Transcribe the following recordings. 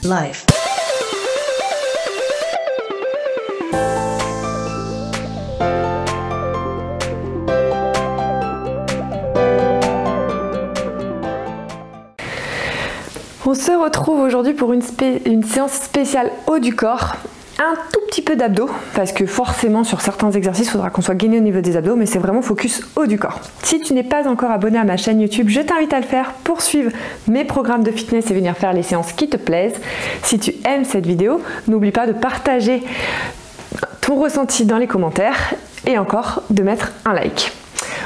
Life. On se retrouve aujourd'hui pour une séance spéciale haut du corps. Un tout petit peu d'abdos, parce que forcément sur certains exercices, il faudra qu'on soit gainé au niveau des abdos, mais c'est vraiment focus haut du corps. Si tu n'es pas encore abonné à ma chaîne YouTube, je t'invite à le faire pour suivre mes programmes de fitness et venir faire les séances qui te plaisent. Si tu aimes cette vidéo, n'oublie pas de partager ton ressenti dans les commentaires et encore de mettre un like.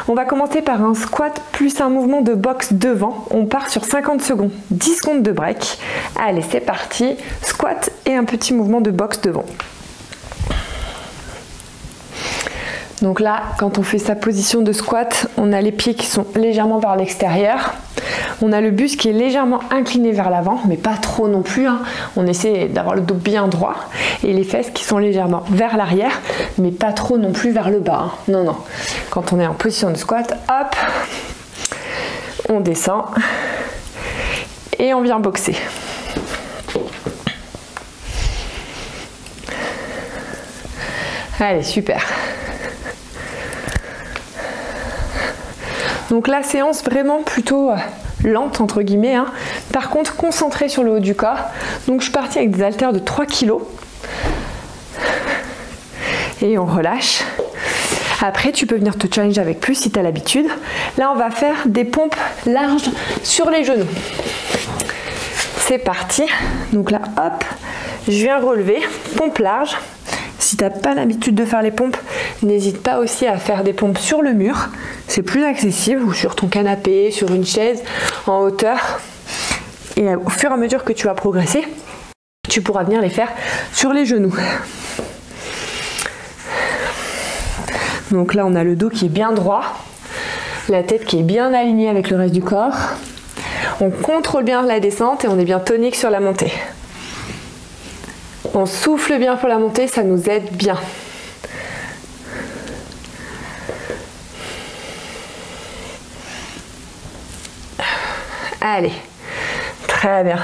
On va commencer par un squat plus un mouvement de boxe devant. On part sur 50 secondes, 10 secondes de break. Allez, c'est parti. Squat et un petit mouvement de boxe devant. Donc là, quand on fait sa position de squat, on a les pieds qui sont légèrement vers l'extérieur. On a le buste qui est légèrement incliné vers l'avant, mais pas trop non plus, hein. On essaie d'avoir le dos bien droit. Et les fesses qui sont légèrement vers l'arrière, mais pas trop non plus vers le bas, hein. Non, non. Quand on est en position de squat, hop, on descend et on vient boxer. Allez, super. Donc la séance vraiment plutôt lente entre guillemets, hein. Par contre concentrée sur le haut du corps. Donc je suis partie avec des haltères de 3 kg et on relâche. Après tu peux venir te challenger avec plus si tu as l'habitude. Là on va faire des pompes larges sur les genoux. C'est parti. Donc là hop, je viens relever, pompe large. Si tu n'as pas l'habitude de faire les pompes, n'hésite pas aussi à faire des pompes sur le mur. C'est plus accessible, ou sur ton canapé, sur une chaise, en hauteur. Et au fur et à mesure que tu vas progresser, tu pourras venir les faire sur les genoux. Donc là, on a le dos qui est bien droit, la tête qui est bien alignée avec le reste du corps. On contrôle bien la descente et on est bien tonique sur la montée. On souffle bien pour la montée, ça nous aide bien. Allez, très bien.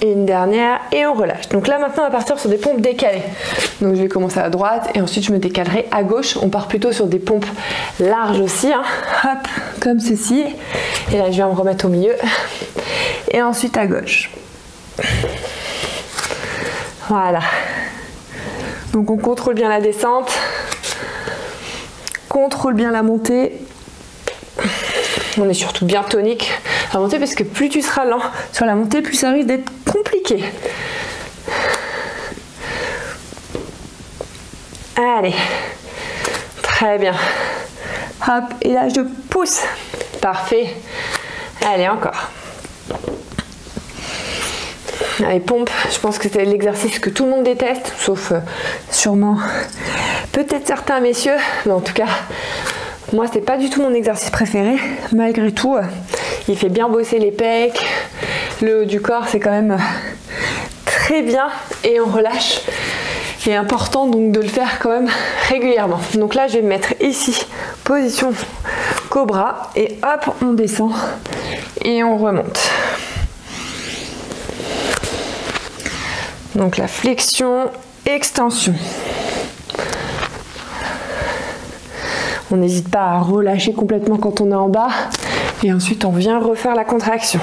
Et une dernière et on relâche. Donc là maintenant on va partir sur des pompes décalées. Donc je vais commencer à droite et ensuite je me décalerai à gauche. On part plutôt sur des pompes larges aussi, hein. Hop, comme ceci. Et là je viens me remettre au milieu. Et ensuite à gauche. Voilà. Donc on contrôle bien la descente. Contrôle bien la montée. On est surtout bien tonique à monter parce que plus tu seras lent sur la montée, plus ça risque d'être compliqué. Allez, très bien. Hop, et là je pousse. Parfait. Allez, encore. Les pompes, je pense que c'est l'exercice que tout le monde déteste, sauf sûrement peut-être certains messieurs, mais en tout cas, moi c'est pas du tout mon exercice préféré. Malgré tout, il fait bien bosser les pecs, le haut du corps, c'est quand même très bien et on relâche. Il est important donc de le faire quand même régulièrement. Donc là, je vais me mettre ici, position cobra, et hop, on descend et on remonte. Donc la flexion, extension. On n'hésite pas à relâcher complètement quand on est en bas. Et ensuite, on vient refaire la contraction.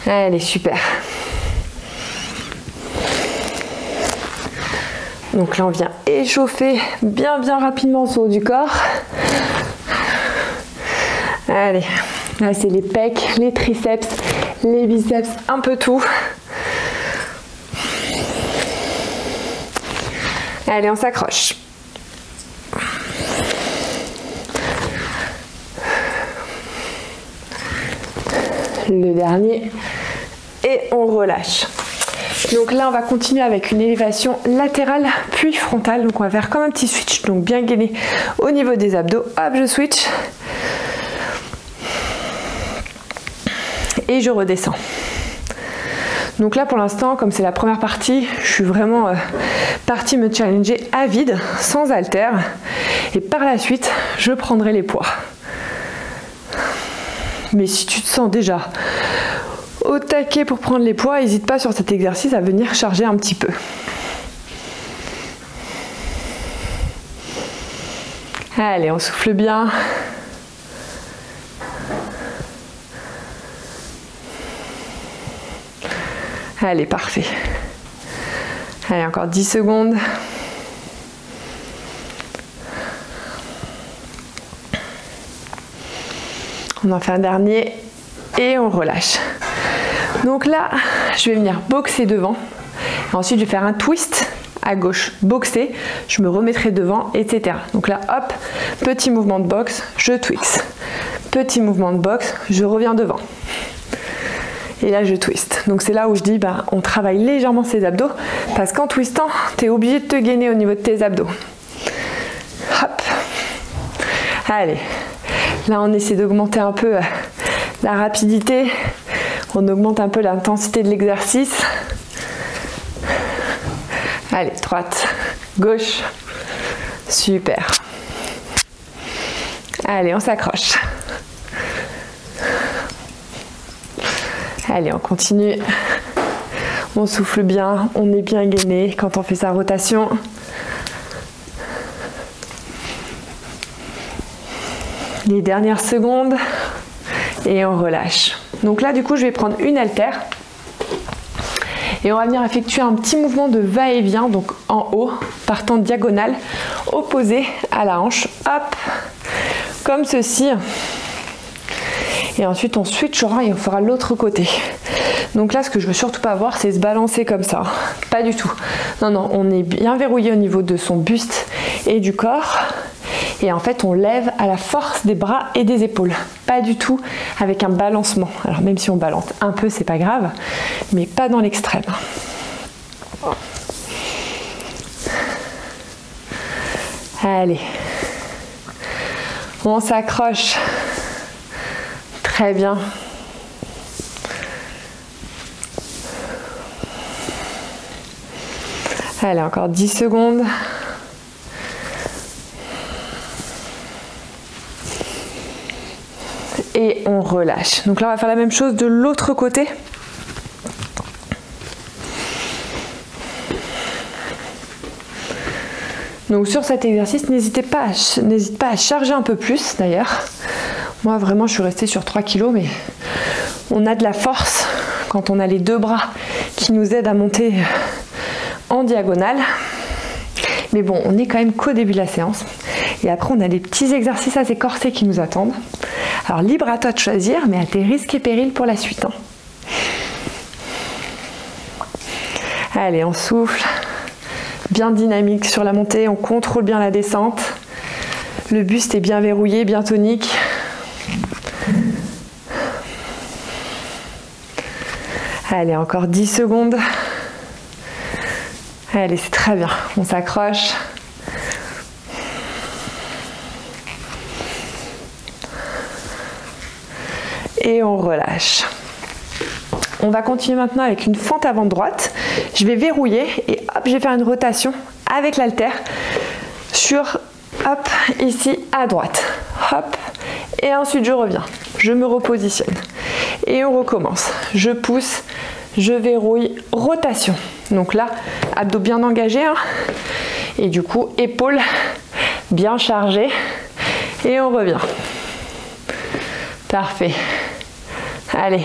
Allez, super. Donc là, on vient échauffer bien rapidement son haut du corps. Allez, là, c'est les pecs, les triceps, les biceps, un peu tout. Allez, on s'accroche. Le dernier. Et on relâche. Donc là, on va continuer avec une élévation latérale puis frontale. Donc on va faire comme un petit switch. Donc bien gainé au niveau des abdos. Hop, je switch. Et je redescends. Donc là pour l'instant, comme c'est la première partie, je suis vraiment partie me challenger à vide, sans haltères. Et par la suite, je prendrai les poids. Mais si tu te sens déjà au taquet pour prendre les poids, n'hésite pas sur cet exercice à venir charger un petit peu. Allez, on souffle bien. Allez, parfait. Allez, encore 10 secondes. On en fait un dernier et on relâche. Donc là, je vais venir boxer devant. Ensuite, je vais faire un twist à gauche, boxer. Je me remettrai devant, etc. Donc là, hop, petit mouvement de boxe, je twist. Petit mouvement de boxe, je reviens devant. Et là, je twist. Donc c'est là où je dis, on travaille légèrement ses abdos parce qu'en twistant, tu es obligé de te gainer au niveau de tes abdos. Hop. Allez. Là, on essaie d'augmenter un peu la rapidité. On augmente un peu l'intensité de l'exercice. Allez, droite, gauche. Super. Allez, on s'accroche. Allez, on continue. On souffle bien, on est bien gainé quand on fait sa rotation. Les dernières secondes et on relâche. Donc là, du coup, je vais prendre une haltère et on va venir effectuer un petit mouvement de va-et-vient, donc en haut, partant diagonale, opposé à la hanche. Hop, comme ceci. Et ensuite, on switchera et on fera l'autre côté. Donc là, ce que je veux surtout pas voir, c'est se balancer comme ça. Pas du tout. Non, non, on est bien verrouillé au niveau de son buste et du corps. Et en fait, on lève à la force des bras et des épaules. Pas du tout avec un balancement. Alors même si on balance un peu, c'est pas grave, mais pas dans l'extrême. Allez. On s'accroche. Très bien. Allez, encore 10 secondes. Et on relâche. Donc là, on va faire la même chose de l'autre côté. Donc sur cet exercice, n'hésite pas à charger un peu plus d'ailleurs. Moi vraiment je suis restée sur 3 kg, mais on a de la force quand on a les deux bras qui nous aident à monter en diagonale. Mais bon, on est quand même qu'au début de la séance. Et après on a des petits exercices assez corsés qui nous attendent. Alors libre à toi de choisir, mais à tes risques et périls pour la suite. Hein. Allez, on souffle. Bien dynamique sur la montée, on contrôle bien la descente. Le buste est bien verrouillé, bien tonique. Allez, encore 10 secondes. Allez, c'est très bien. On s'accroche. Et on relâche. On va continuer maintenant avec une fente avant droite. Je vais verrouiller et hop, je vais faire une rotation avec l'haltère sur, hop, ici à droite. Hop, et ensuite je reviens. Je me repositionne. Et on recommence. Je pousse, je verrouille, rotation. Donc là, abdos bien engagés. Hein. Et du coup, épaules bien chargées. Et on revient. Parfait. Allez.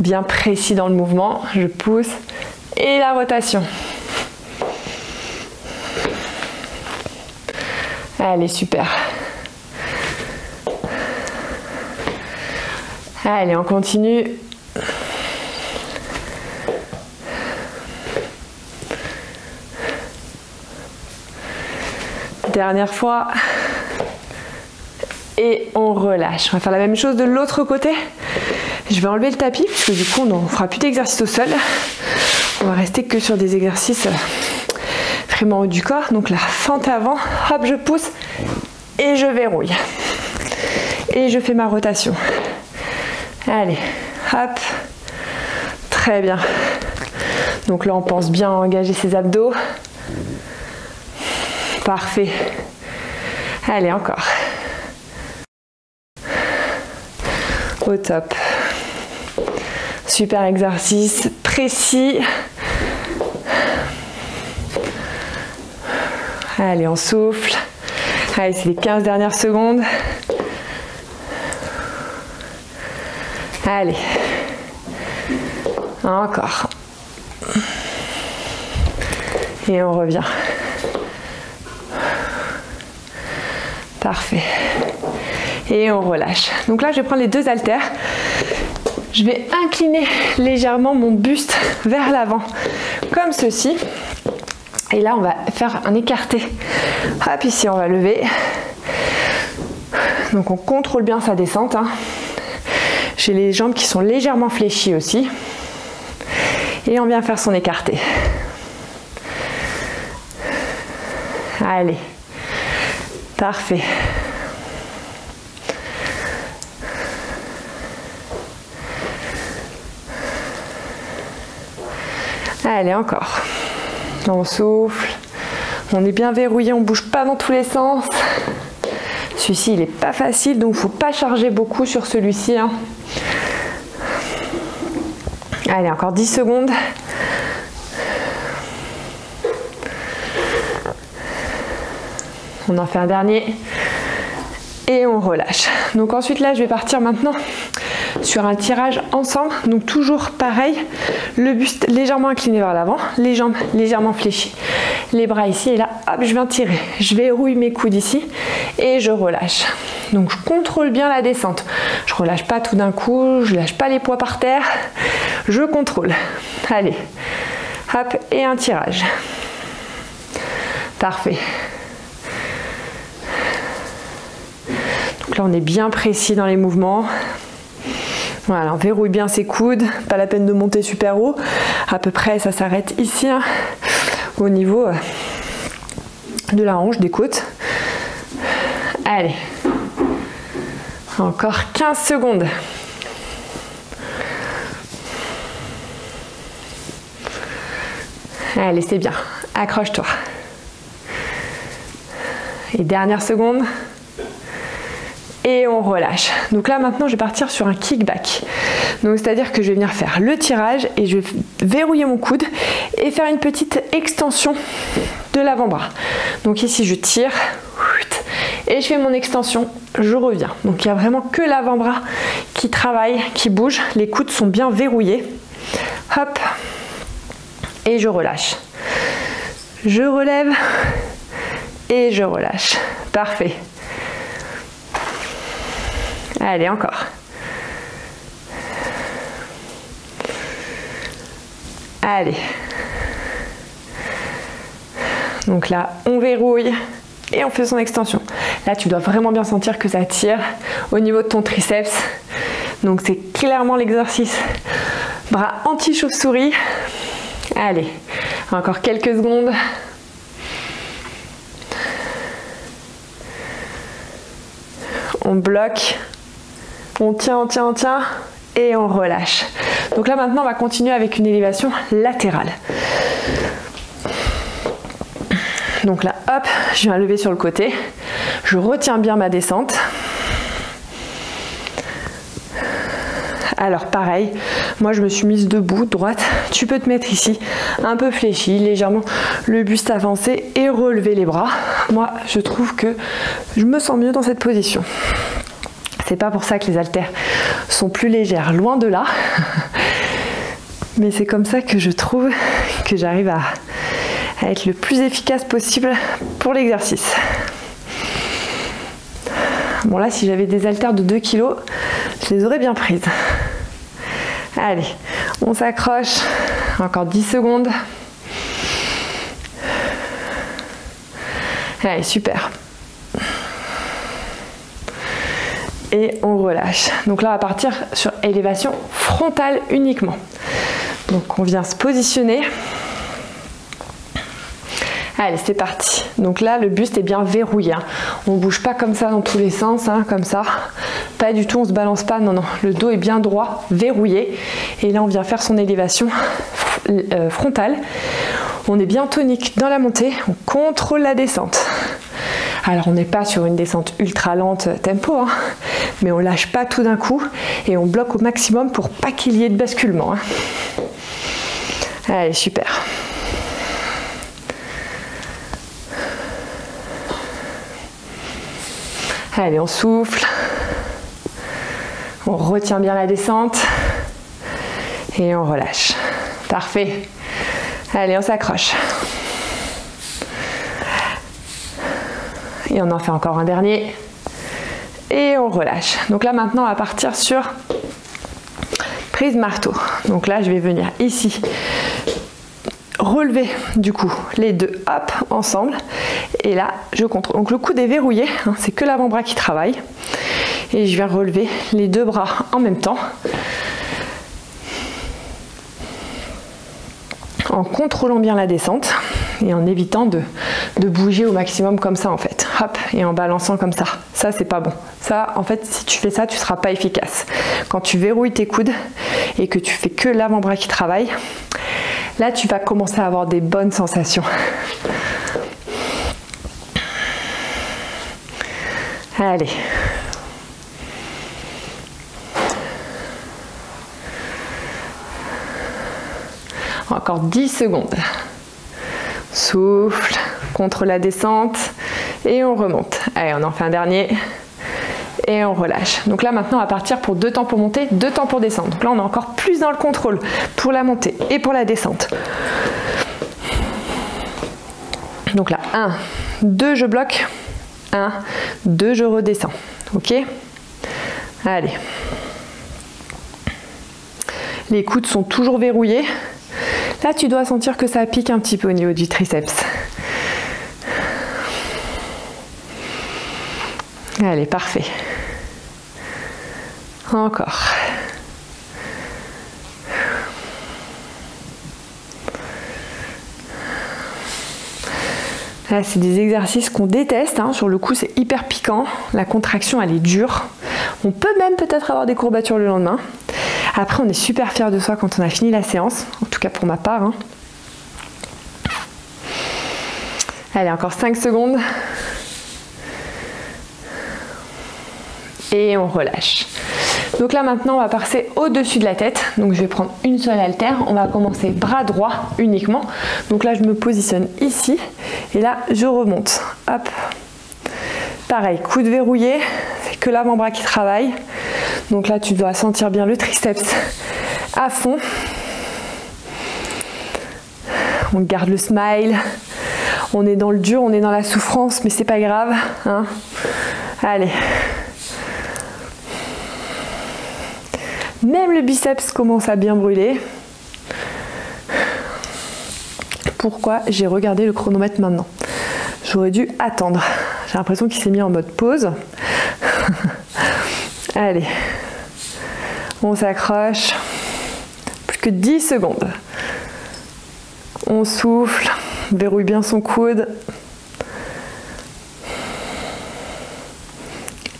Bien précis dans le mouvement. Je pousse. Et la rotation. Allez, super. Allez, on continue. Dernière fois. Et on relâche. On va faire la même chose de l'autre côté. Je vais enlever le tapis, puisque du coup, on ne fera plus d'exercice au sol. On va rester que sur des exercices vraiment haut du corps. Donc la fente avant, hop, je pousse et je verrouille. Et je fais ma rotation. Allez, hop. Très bien. Donc là, on pense bien à engager ses abdos. Parfait. Allez, encore. Au top. Super exercice, précis. Allez, on souffle. Allez, c'est les 15 dernières secondes. Allez. Encore. Et on revient. Parfait. Et on relâche. Donc là, je vais prendre les deux haltères. Je vais incliner légèrement mon buste vers l'avant, comme ceci. Et là, on va faire un écarté. Hop, ici, on va lever. Donc, on contrôle bien sa descente. Hein. J'ai les jambes qui sont légèrement fléchies aussi. Et on vient faire son écarté. Allez. Parfait. Allez, encore. On souffle. On est bien verrouillé, on ne bouge pas dans tous les sens. Celui-ci, il n'est pas facile, donc il ne faut pas charger beaucoup sur celui-ci. Hein. Allez, encore 10 secondes. On en fait un dernier. Et on relâche. Donc ensuite, là, je vais partir maintenant sur un tirage ensemble. Donc toujours pareil, le buste légèrement incliné vers l'avant, les jambes légèrement fléchies, les bras ici, et là, hop, je viens tirer. Je verrouille mes coudes ici et je relâche. Donc je contrôle bien la descente. Je relâche pas tout d'un coup, je lâche pas les poids par terre, je contrôle. Allez, hop, et un tirage. Parfait. Donc là, on est bien précis dans les mouvements. Voilà, on verrouille bien ses coudes, pas la peine de monter super haut. À peu près, ça s'arrête ici, hein, au niveau de la hanche, des côtes. Allez, encore 15 secondes. Allez, c'est bien, accroche-toi. Et dernière seconde. Et on relâche. Donc là maintenant je vais partir sur un kickback. Donc c'est-à-dire que je vais venir faire le tirage et je vais verrouiller mon coude et faire une petite extension de l'avant-bras. Donc ici je tire et je fais mon extension, je reviens. Donc il n'y a vraiment que l'avant-bras qui travaille, qui bouge. Les coudes sont bien verrouillés. Hop. Et je relâche. Je relève et je relâche. Parfait. Allez, encore. Allez. Donc là, on verrouille et on fait son extension. Là, tu dois vraiment bien sentir que ça tire au niveau de ton triceps. Donc c'est clairement l'exercice bras anti-chauve-souris. Allez, encore quelques secondes. On bloque. On tient, on tient, on tient et on relâche. Donc là maintenant on va continuer avec une élévation latérale. Donc là hop, je viens lever sur le côté. Je retiens bien ma descente. Alors pareil, moi je me suis mise debout, droite. Tu peux te mettre ici, un peu fléchi, légèrement le buste avancé et relever les bras. Moi je trouve que je me sens mieux dans cette position. C'est pas pour ça que les haltères sont plus légères, loin de là. Mais c'est comme ça que je trouve que j'arrive à être le plus efficace possible pour l'exercice. Bon là, si j'avais des haltères de 2 kg, je les aurais bien prises. Allez, on s'accroche. Encore 10 secondes. Allez, super. Et on relâche. Donc là, on va partir sur élévation frontale uniquement. Donc on vient se positionner. Allez, c'est parti. Donc là, le buste est bien verrouillé. Hein. On ne bouge pas comme ça dans tous les sens, hein, comme ça. Pas du tout, on ne se balance pas. Non, non. Le dos est bien droit, verrouillé. Et là, on vient faire son élévation frontale. On est bien tonique dans la montée. On contrôle la descente. Alors on n'est pas sur une descente ultra lente tempo, hein, mais on lâche pas tout d'un coup et on bloque au maximum pour pas qu'il y ait de basculement. Hein. Allez, super. Allez, on souffle. On retient bien la descente. Et on relâche. Parfait. Allez, on s'accroche. Et on en fait encore un dernier. Et on relâche. Donc là, maintenant, on va partir sur prise marteau. Donc là, je vais venir ici relever du coup les deux, hop, ensemble. Et là, je contrôle. Donc le coude est verrouillé, hein, c'est que l'avant-bras qui travaille. Et je viens relever les deux bras en même temps. En contrôlant bien la descente et en évitant de bouger au maximum comme ça en fait. Hop, et en balançant comme ça. Ça, c'est pas bon. Ça, en fait, si tu fais ça, tu seras pas efficace. Quand tu verrouilles tes coudes et que tu fais que l'avant-bras qui travaille, là, tu vas commencer à avoir des bonnes sensations. Allez. Encore 10 secondes. Souffle, contre la descente et on remonte. Allez, on en fait un dernier et on relâche. Donc là maintenant on va partir pour 2 temps pour monter, 2 temps pour descendre. Donc là on est encore plus dans le contrôle pour la montée et pour la descente. Donc là 1, 2 je bloque, 1, 2 je redescends. Ok? Allez. Les coudes sont toujours verrouillés. Là, tu dois sentir que ça pique un petit peu au niveau du triceps. Allez, parfait. Encore. Là, c'est des exercices qu'on déteste. Hein. Sur le coup, c'est hyper piquant. La contraction, elle est dure. On peut même peut-être avoir des courbatures le lendemain. Après, on est super fiers de soi quand on a fini la séance, en tout cas pour ma part. Hein. Allez, encore 5 secondes. Et on relâche. Donc là, maintenant, on va passer au-dessus de la tête. Donc, je vais prendre une seule haltère. On va commencer bras droit uniquement. Donc là, je me positionne ici. Et là, je remonte. Hop. Pareil, coude verrouillé. C'est que l'avant-bras qui travaille. Donc là, tu dois sentir bien le triceps à fond. On garde le smile. On est dans le dur, on est dans la souffrance, mais c'est pas grave. Hein. Allez. Même le biceps commence à bien brûler. Pourquoi j'ai regardé le chronomètre maintenant? J'aurais dû attendre. J'ai l'impression qu'il s'est mis en mode pause. Allez, on s'accroche. Plus que 10 secondes. On souffle, verrouille bien son coude.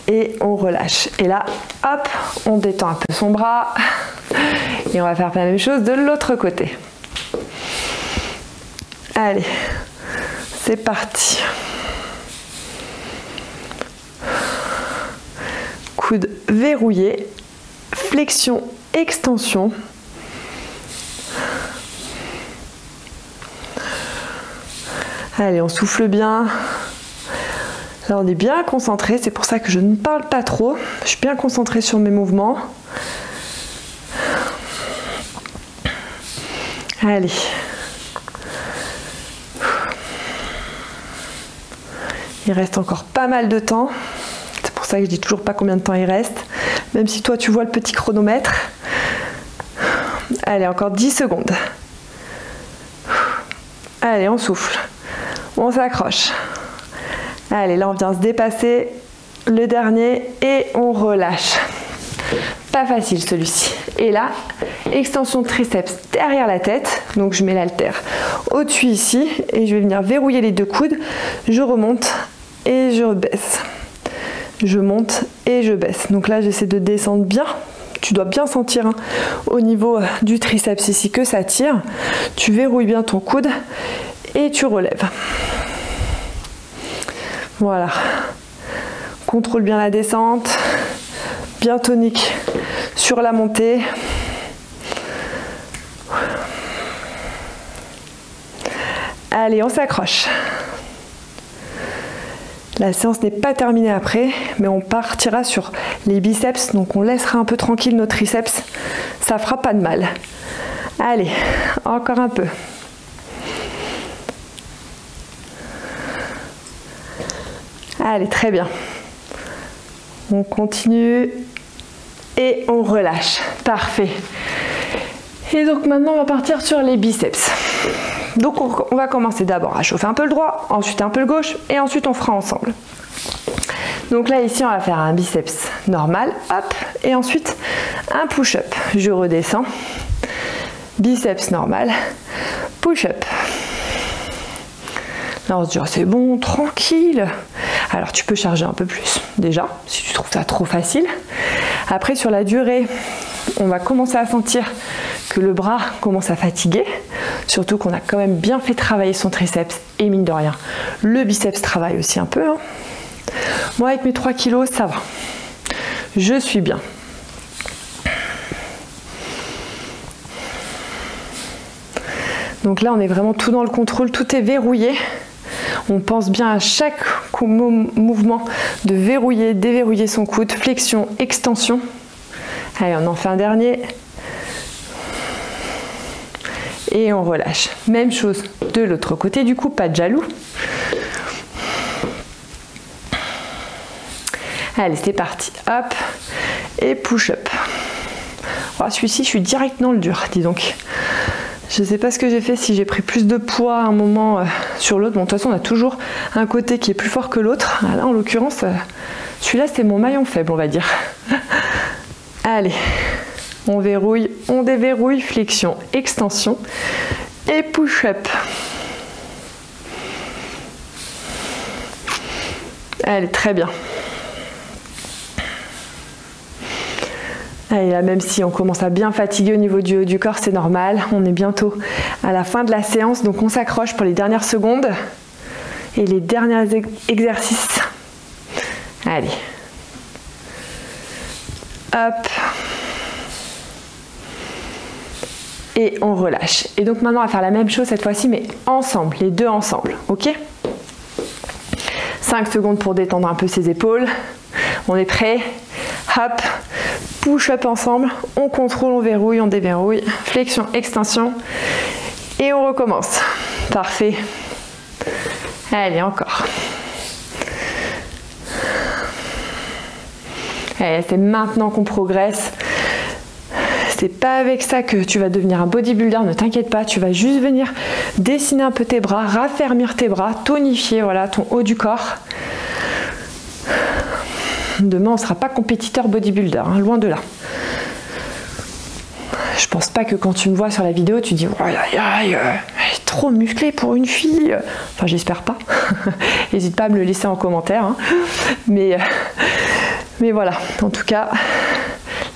Et on relâche. Et là, hop, on détend un peu son bras. Et on va faire la même chose de l'autre côté. Allez, c'est parti. Coude verrouillé, flexion, extension. Allez, on souffle bien. Là, on est bien concentré, c'est pour ça que je ne parle pas trop. Je suis bien concentrée sur mes mouvements. Allez. Il reste encore pas mal de temps. C'est pour ça que je dis toujours pas combien de temps il reste. Même si toi, tu vois le petit chronomètre. Allez, encore 10 secondes. Allez, on souffle. On s'accroche. Allez, là on vient se dépasser, le dernier, et on relâche. Pas facile celui-ci. Et là, extension de triceps derrière la tête, donc je mets l'haltère au-dessus ici, et je vais venir verrouiller les deux coudes, je remonte et je baisse. Je monte et je baisse. Donc là, j'essaie de descendre bien. Tu dois bien sentir hein, au niveau du triceps ici que ça tire. Tu verrouilles bien ton coude et tu relèves. Voilà. Contrôle bien la descente, bien tonique sur la montée. Allez, on s'accroche. La séance n'est pas terminée après, mais on partira sur les biceps, donc on laissera un peu tranquille nos triceps, ça fera pas de mal. Allez, encore un peu. Allez, très bien. On continue et on relâche. Parfait. Et donc maintenant, on va partir sur les biceps. Donc on va commencer d'abord à chauffer un peu le droit, ensuite un peu le gauche et ensuite on fera ensemble. Donc là ici on va faire un biceps normal, hop, et ensuite un push-up. Je redescends, biceps normal, push-up. Là on se dit oh, c'est bon, tranquille. Alors tu peux charger un peu plus déjà si tu trouves ça trop facile. Après sur la durée, on va commencer à sentir que le bras commence à fatiguer, surtout qu'on a quand même bien fait travailler son triceps et mine de rien, le biceps travaille aussi un peu. Hein. Moi avec mes 3 kilos, ça va. Je suis bien. Donc là, on est vraiment tout dans le contrôle, tout est verrouillé. On pense bien à chaque mouvement de verrouiller, déverrouiller son coude, flexion, extension. Allez, on en fait un dernier. Et on relâche. Même chose de l'autre côté, du coup, pas de jaloux. Allez, c'est parti. Hop. Et push-up. Oh, celui-ci, je suis direct dans le dur, dis donc. Je ne sais pas ce que j'ai fait, si j'ai pris plus de poids à un moment sur l'autre. Bon, de toute façon, on a toujours un côté qui est plus fort que l'autre. Là, en l'occurrence, celui-là, c'est mon maillon faible, on va dire. Allez. On verrouille, on déverrouille, flexion, extension et push-up. Allez, très bien. Allez, là, même si on commence à bien fatiguer au niveau du haut du corps, c'est normal. On est bientôt à la fin de la séance, donc on s'accroche pour les dernières secondes et les derniers exercices. Allez. Hop. Et on relâche. Et donc maintenant on va faire la même chose cette fois-ci mais ensemble, les deux ensemble, ok? 5 secondes pour détendre un peu ses épaules. On est prêt? Hop, push-up ensemble, on contrôle, on verrouille, on déverrouille, flexion, extension et on recommence. Parfait. Allez, encore. Allez, c'est maintenant qu'on progresse. C'est pas avec ça que tu vas devenir un bodybuilder, ne t'inquiète pas, tu vas juste venir dessiner un peu tes bras, raffermir tes bras, tonifier voilà, ton haut du corps. Demain, on ne sera pas compétiteur bodybuilder, hein, loin de là. Je pense pas que quand tu me vois sur la vidéo, tu dis oh, elle est trop musclée pour une fille. Enfin, j'espère pas. N'hésite pas à me le laisser en commentaire. Hein. Mais voilà, en tout cas.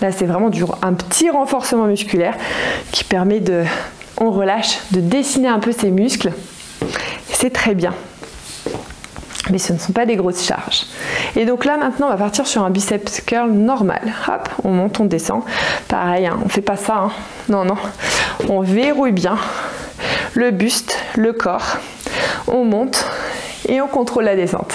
Là, c'est vraiment un petit renforcement musculaire qui permet de, on relâche, de dessiner un peu ses muscles. C'est très bien. Mais ce ne sont pas des grosses charges. Et donc là, maintenant, on va partir sur un biceps curl normal. Hop, on monte, on descend. Pareil, hein, on ne fait pas ça. Hein. Non, non. On verrouille bien le buste, le corps. On monte et on contrôle la descente.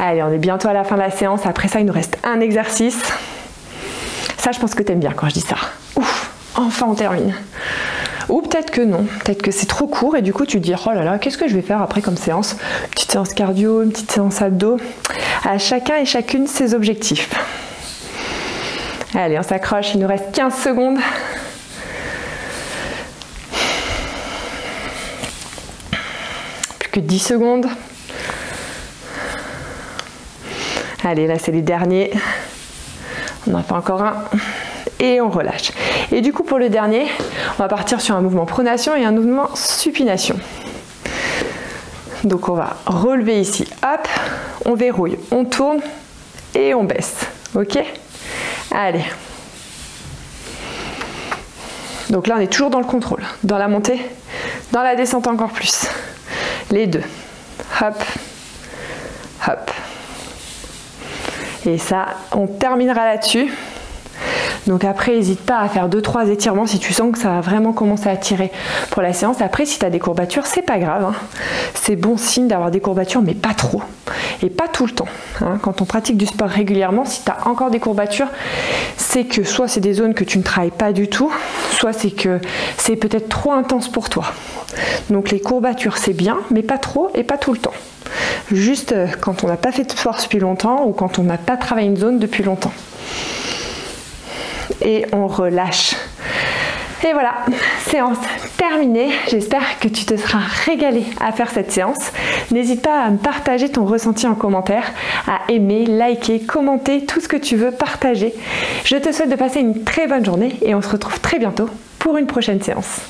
Allez, on est bientôt à la fin de la séance. Après ça, il nous reste un exercice. Ça, je pense que tu aimes bien quand je dis ça. Ouf, enfin on termine. Ou peut-être que non, peut-être que c'est trop court et du coup tu te dis oh là là, qu'est-ce que je vais faire après comme séance? Une petite séance cardio, une petite séance abdos. À chacun et chacune ses objectifs. Allez, on s'accroche, il nous reste 15 secondes. Plus que 10 secondes. Allez, là c'est les derniers. On en fait encore un. Et on relâche. Et du coup pour le dernier, on va partir sur un mouvement pronation et un mouvement supination. Donc on va relever ici, hop, on verrouille, on tourne et on baisse. Ok? Allez. Donc là on est toujours dans le contrôle, dans la montée, dans la descente encore plus. Les deux. Hop, hop. Et ça, on terminera là-dessus. Donc après, n'hésite pas à faire 2-3 étirements si tu sens que ça va vraiment commencer à tirer pour la séance. Après, si tu as des courbatures, c'est pas grave, hein. C'est bon signe d'avoir des courbatures, mais pas trop. Et pas tout le temps, hein. Quand on pratique du sport régulièrement, si tu as encore des courbatures, c'est que soit c'est des zones que tu ne travailles pas du tout, soit c'est que c'est peut-être trop intense pour toi. Donc les courbatures, c'est bien, mais pas trop et pas tout le temps. Juste quand on n'a pas fait de sport depuis longtemps ou quand on n'a pas travaillé une zone depuis longtemps. Et on relâche. Et voilà, séance terminée. J'espère que tu te seras régalé à faire cette séance. N'hésite pas à me partager ton ressenti en commentaire, à aimer, liker, commenter, tout ce que tu veux partager. Je te souhaite de passer une très bonne journée et on se retrouve très bientôt pour une prochaine séance.